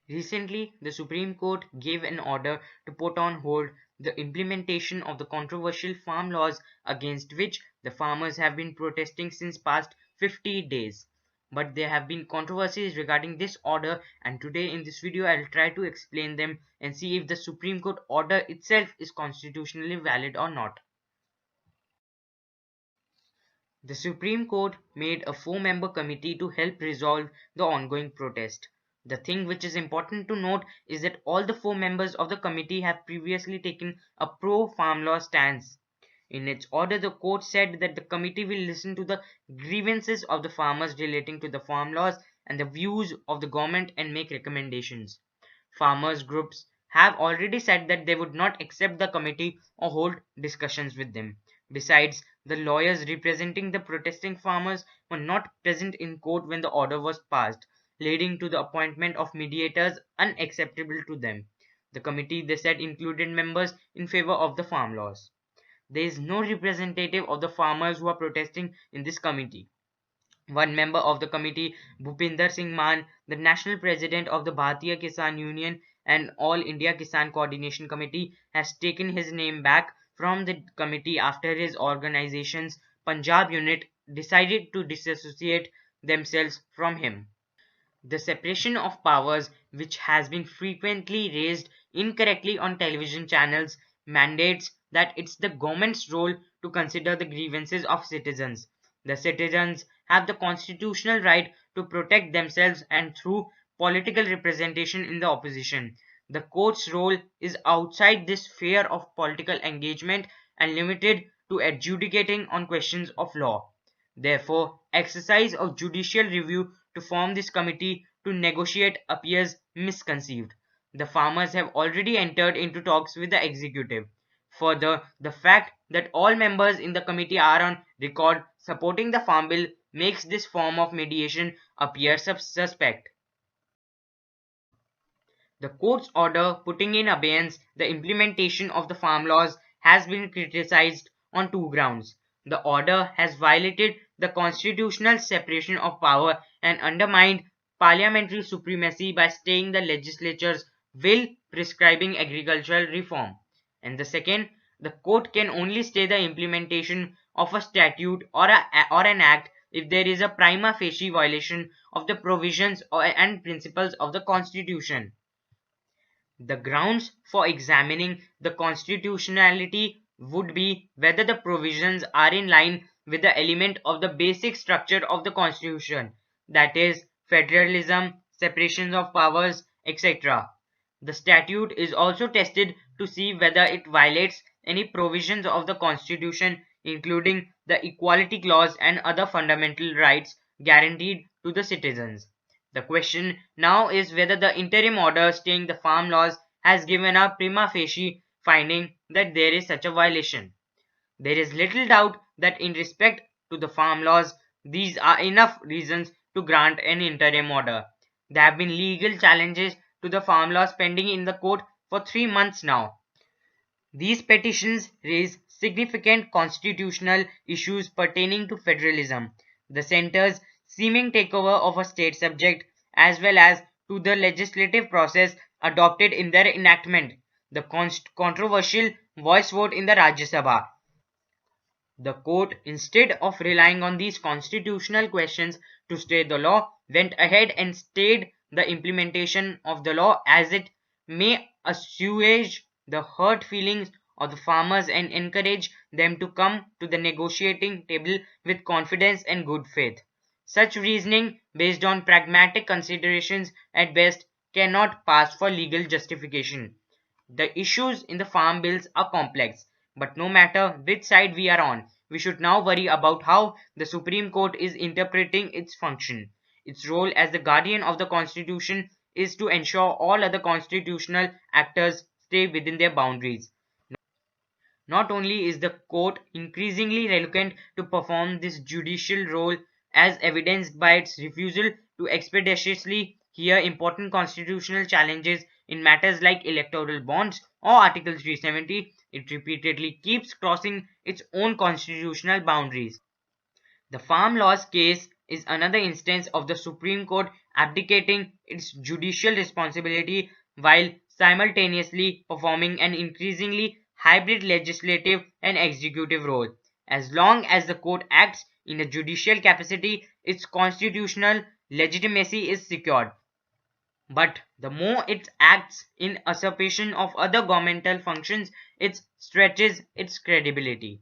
Recently, the Supreme Court gave an order to put on hold the implementation of the controversial farm laws against which the farmers have been protesting since past 50 days. But there have been controversies regarding this order, and today in this video I'll try to explain them and see if the Supreme Court order itself is constitutionally valid or not. The Supreme Court made a four-member committee to help resolve the ongoing protest. The thing which is important to note is that all the four members of the committee have previously taken a pro-farm law stance. In its order, the court said that the committee will listen to the grievances of the farmers relating to the farm laws and the views of the government and make recommendations. Farmers groups have already said that they would not accept the committee or hold discussions with them. Besides, the lawyers representing the protesting farmers were not present in court when the order was passed, leading to the appointment of mediators unacceptable to them. The committee, they said, included members in favor of the farm laws. There is no representative of the farmers who are protesting in this committee. One member of the committee, Bhupinder Singh Maan, the national president of the Bharatiya Kisan Union and All India Kisan Coordination Committee, has taken his name back from the committee after his organization's Punjab unit decided to disassociate themselves from him. The separation of powers, which has been frequently raised incorrectly on television channels, mandates that it's the government's role to consider the grievances of citizens. The citizens have the constitutional right to protect themselves and through political representation in the opposition. The court's role is outside this sphere of political engagement and limited to adjudicating on questions of law. Therefore, exercise of judicial review to form this committee to negotiate appears misconceived. The farmers have already entered into talks with the executive. Further, the fact that all members in the committee are on record supporting the farm bill makes this form of mediation appear suspect. The court's order putting in abeyance the implementation of the farm laws has been criticized on two grounds. The order has violated the constitutional separation of power and undermined parliamentary supremacy by staying the legislature's will prescribing agricultural reform. And the second, the court can only stay the implementation of a statute or an act if there is a prima facie violation of the provisions and principles of the Constitution. The grounds for examining the constitutionality would be whether the provisions are in line with the element of the basic structure of the Constitution, that is, federalism, separation of powers, etc. The statute is also tested to see whether it violates any provisions of the Constitution, including the Equality Clause and other fundamental rights guaranteed to the citizens. The question now is whether the interim order staying the farm laws has given a prima facie finding that there is such a violation. There is little doubt that in respect to the farm laws, these are enough reasons to grant an interim order. There have been legal challenges to the farm laws pending in the court for 3 months now. These petitions raise significant constitutional issues pertaining to federalism, the centre's seeming takeover of a state subject, as well as to the legislative process adopted in their enactment, the controversial voice vote in the Rajya Sabha. The court, instead of relying on these constitutional questions to stay the law, went ahead and stayed the implementation of the law as it may assuage the hurt feelings of the farmers and encourage them to come to the negotiating table with confidence and good faith. Such reasoning, based on pragmatic considerations at best, cannot pass for legal justification. The issues in the farm bills are complex, but no matter which side we are on, we should now worry about how the Supreme Court is interpreting its function. Its role as the guardian of the Constitution is to ensure all other constitutional actors stay within their boundaries. Not only is the court increasingly reluctant to perform this judicial role, as evidenced by its refusal to expeditiously hear important constitutional challenges in matters like electoral bonds or Article 370, it repeatedly keeps crossing its own constitutional boundaries. The farm laws case is another instance of the Supreme Court abdicating its judicial responsibility while simultaneously performing an increasingly hybrid legislative and executive role. As long as the court acts in a judicial capacity, its constitutional legitimacy is secured. But the more it acts in usurpation of other governmental functions, it stretches its credibility.